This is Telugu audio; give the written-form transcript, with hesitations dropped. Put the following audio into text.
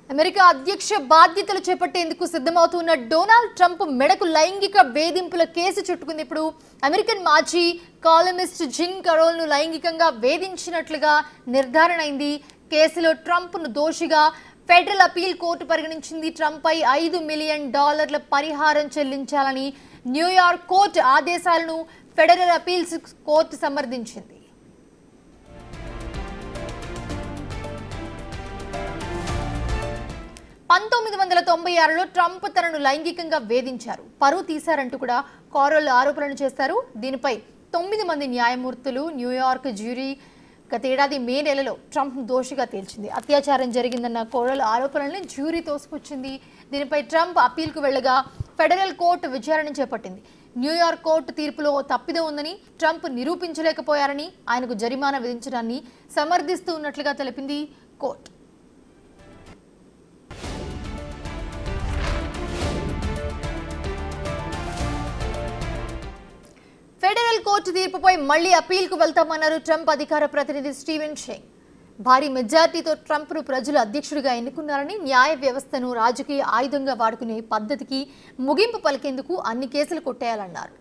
అమెరికా అధ్యక్ష బాధ్యతలు చేపట్టేందుకు సిద్ధమవుతున్న డొనాల్డ్ ట్రంప్ మెడకు లైంగిక వేధింపుల కేసు చుట్టుకుంది. ఇప్పుడు అమెరికన్ మాజీ కాలమిస్ట్ జిమ్ కరోల్ను లైంగికంగా వేధించినట్లుగా నిర్ధారణ అయింది. కేసులో ట్రంప్ను దోషిగా ఫెడరల్ అపీల్ కోర్టు పరిగణించింది. ట్రంప్పై $5 మిలియన్ పరిహారం చెల్లించాలని న్యూయార్క్ కోర్టు ఆదేశాలను ఫెడరల్ అపీల్స్ కోర్టు సమర్థించింది. 1996లో ట్రంప్ తనను లైంగికంగా వేధించారు, పరువు తీశారంటూ కూడా కారోల్ ఆరోపణలు చేశారు. దీనిపై 9 మంది న్యాయమూర్తులు న్యూయార్క్ జ్యూరీ గతేడాది మే నెలలో ట్రంప్ దోషిగా తేల్చింది. అత్యాచారం జరిగిందన్న కోరల్ ఆరోపణల్ని జ్యూరీ తోసిపుచ్చింది. దీనిపై ట్రంప్ అప్పీల్కు వెళ్లగా ఫెడరల్ కోర్టు విచారణ చేపట్టింది. న్యూయార్క్ కోర్టు తీర్పులో తప్పిదం ఉందని ట్రంప్ నిరూపించలేకపోయారని ఆయనకు జరిమానా విధించడాన్ని సమర్థిస్తూ ఉన్నట్లుగా తెలిపింది కోర్టు. ఫెడరల్ కోర్టు తీర్పుపై మళ్లీ అపీల్కు వెళ్తామన్నారు ట్రంప్ అధికార ప్రతినిధి స్టీవెన్ షెంగ్. భారీ మెజార్టీతో ట్రంప్ను ప్రజలు అధ్యక్షుడిగా ఎన్నుకున్నారని, న్యాయ వ్యవస్థను రాజకీయ ఆయుధంగా వాడుకునే పద్ధతికి ముగింపు పలికేందుకు అన్ని కేసులు కొట్టేయాలన్నారు.